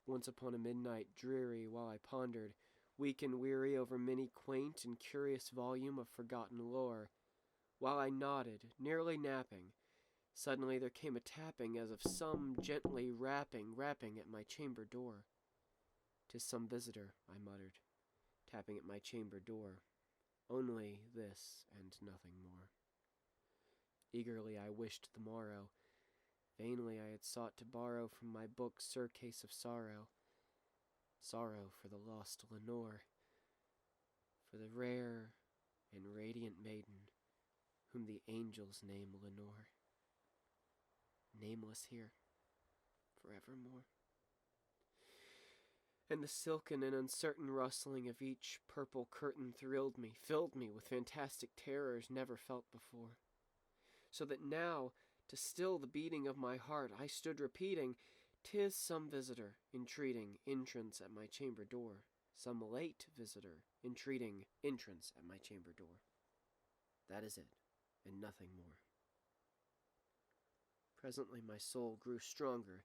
Once upon a midnight dreary, while I pondered, weak and weary, over many quaint and curious volume of forgotten lore, while I nodded, nearly napping, suddenly there came a tapping as of some gently rapping at my chamber door. "'Tis some visitor," I muttered, tapping at my chamber door. Only this and nothing more. Eagerly I wished the morrow. Vainly I had sought to borrow from my book surcase of sorrow. Sorrow for the lost Lenore, for the rare and radiant maiden whom the angels name Lenore, nameless here forevermore. And the silken and uncertain rustling of each purple curtain thrilled me, filled me with fantastic terrors never felt before. So that now, to still the beating of my heart, I stood repeating, "'Tis some visitor, entreating entrance at my chamber door, some late visitor, entreating entrance at my chamber door." That is it, and nothing more. Presently my soul grew stronger.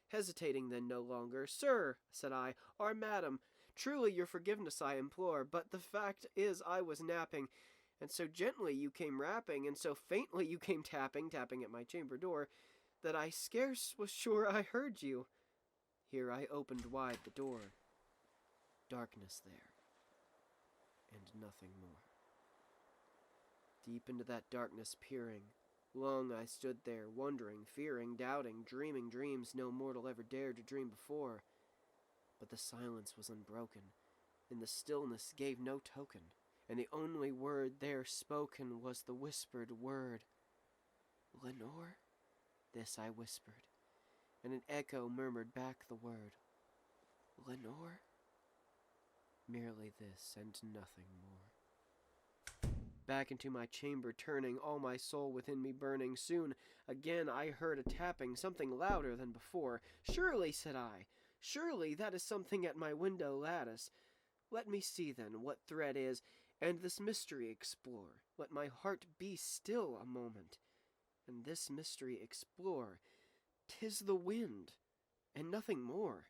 Hesitating then no longer, "Sir," said I, "or madam, truly your forgiveness I implore, but the fact is I was napping, and so gently you came rapping, and so faintly you came tapping at my chamber door, that I scarce was sure I heard you." Here I opened wide the door. Darkness there, and nothing more. Deep into that darkness peering, long I stood there, wondering, fearing, doubting, dreaming dreams no mortal ever dared to dream before. But the silence was unbroken, and the stillness gave no token, and the only word there spoken was the whispered word, "Lenore?" This I whispered, and an echo murmured back the word, "Lenore?" Merely this, and nothing more. Back into my chamber turning, all my soul within me burning, soon again I heard a tapping, something louder than before. "Surely," said I, "surely that is something at my window lattice. Let me see then what thread is, and this mystery explore. Let my heart be still a moment, and this mystery explore. 'Tis the wind, and nothing more."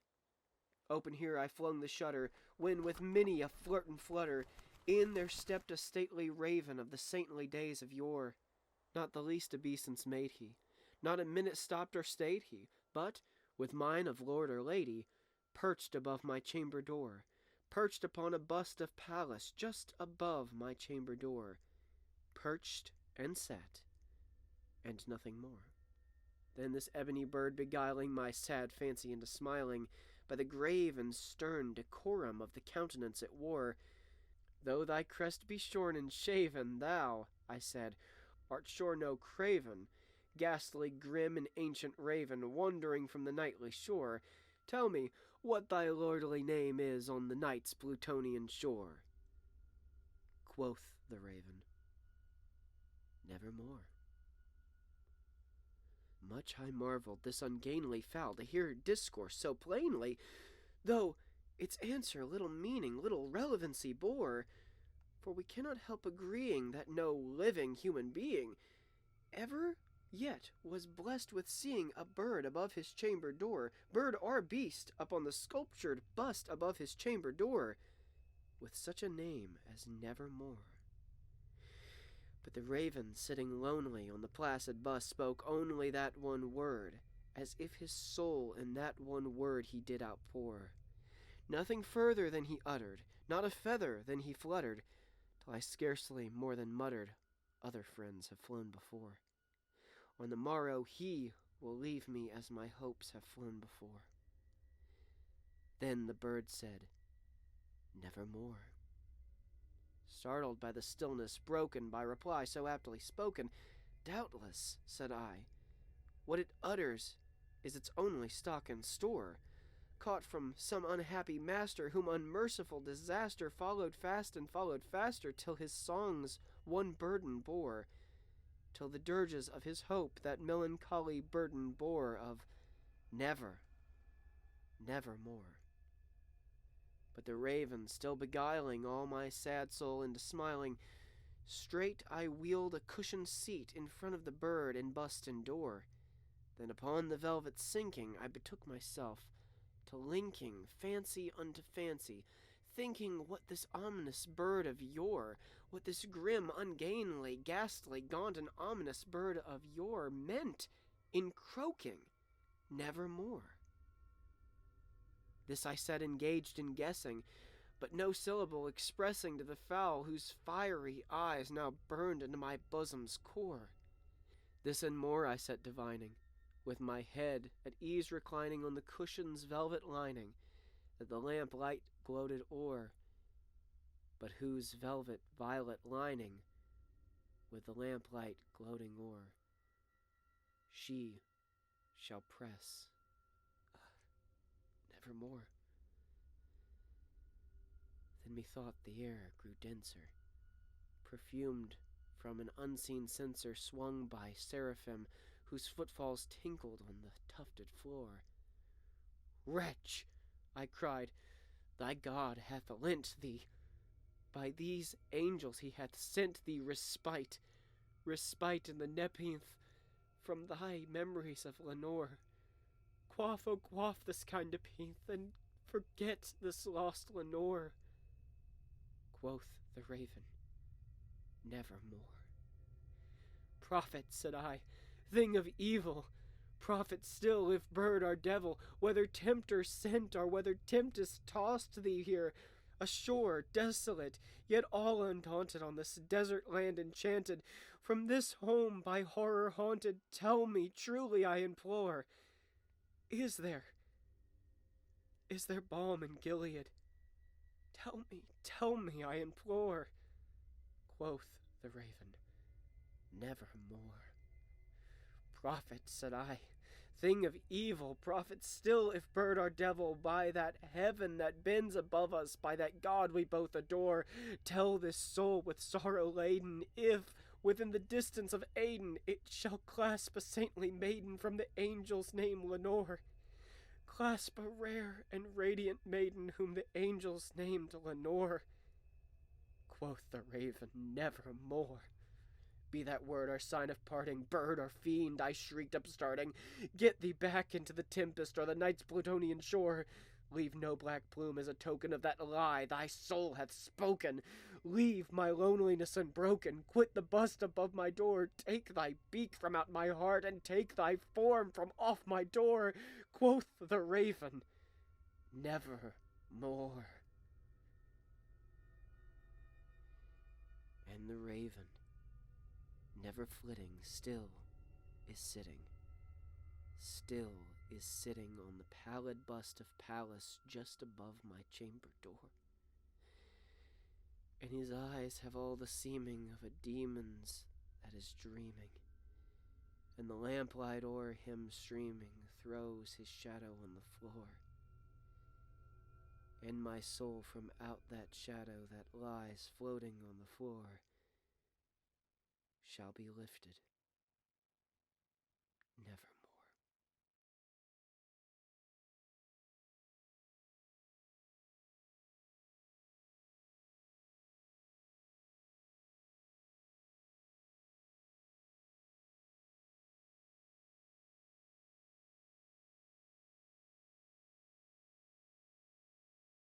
Open here I flung the shutter, when with many a flirt and flutter, in there stepped a stately raven of the saintly days of yore. Not the least obeisance made he, not a minute stopped or stayed he, but, with mine of lord or lady, perched above my chamber door, perched upon a bust of Pallas just above my chamber door, perched and sat, and nothing more. Then this ebony bird beguiling my sad fancy into smiling, by the grave and stern decorum of the countenance it wore, "Though thy crest be shorn and shaven, thou," I said, "art sure no craven, ghastly, grim, and ancient raven, wandering from the nightly shore. Tell me what thy lordly name is on the night's Plutonian shore." Quoth the raven, "Nevermore." Much I marveled this ungainly fowl to hear discourse so plainly, though its answer little meaning, little relevancy bore. For we cannot help agreeing that no living human being ever yet was blessed with seeing a bird above his chamber door, bird or beast, upon the sculptured bust above his chamber door, with such a name as Nevermore. But the raven, sitting lonely on the placid bust, spoke only that one word, as if his soul in that one word he did outpour. Nothing further than he uttered, not a feather than he fluttered, till I scarcely more than muttered, "Other friends have flown before. On the morrow he will leave me as my hopes have flown before." Then the bird said, "Nevermore." Startled by the stillness, broken by reply so aptly spoken, "Doubtless," said I, "what it utters is its only stock and store, caught from some unhappy master, whom unmerciful disaster followed fast and followed faster, till his songs one burden bore, till the dirges of his hope that melancholy burden bore of never, nevermore." But the raven, still beguiling all my sad soul into smiling, straight I wheeled a cushioned seat in front of the bird and bust and door. Then upon the velvet sinking, I betook myself to linking fancy unto fancy, thinking what this ominous bird of yore, what this grim, ungainly, ghastly, gaunt, and ominous bird of yore meant in croaking, nevermore. This I said engaged in guessing, but no syllable expressing to the fowl whose fiery eyes now burned into my bosom's core. This and more I set divining, with my head at ease reclining on the cushion's velvet lining, that the lamp light gloated o'er, but whose velvet violet lining, with the lamplight gloating o'er, she shall press nevermore. Then methought the air grew denser, perfumed from an unseen censer swung by seraphim whose footfalls tinkled on the tufted floor. Wretch, I cried, thy God hath lent thee. By these angels he hath sent thee respite, respite in the nepenthe from thy memories of Lenore. Quaff, oh quaff this kind nepenthe, and forget this lost Lenore. Quoth the raven, nevermore. Prophet, said I, thing of evil, prophet still, if bird or devil, whether tempter sent or whether tempest tossed thee here, ashore, desolate, yet all undaunted on this desert land enchanted, from this home by horror haunted, tell me, truly I implore, is there balm in Gilead? Tell me, I implore. Quoth the raven, nevermore. Prophet, said I, thing of evil, prophet still, if bird or devil, by that heaven that bends above us, by that God we both adore, tell this soul with sorrow laden, if, within the distance of Aden, it shall clasp a saintly maiden from the angel's name Lenore. Clasp a rare and radiant maiden whom the angels named Lenore. Quoth the raven, nevermore. Be that word or sign of parting, bird or fiend, I shrieked upstarting, get thee back into the tempest or the night's Plutonian shore. Leave no black plume as a token of that lie thy soul hath spoken. Leave my loneliness unbroken, quit the bust above my door, take thy beak from out my heart, and take thy form from off my door. Quoth the raven, nevermore. And the raven, never flitting, still is sitting on the pallid bust of Pallas just above my chamber door. And his eyes have all the seeming of a demon's that is dreaming, and the lamplight o'er him streaming throws his shadow on the floor. And my soul from out that shadow that lies floating on the floor shall be lifted nevermore.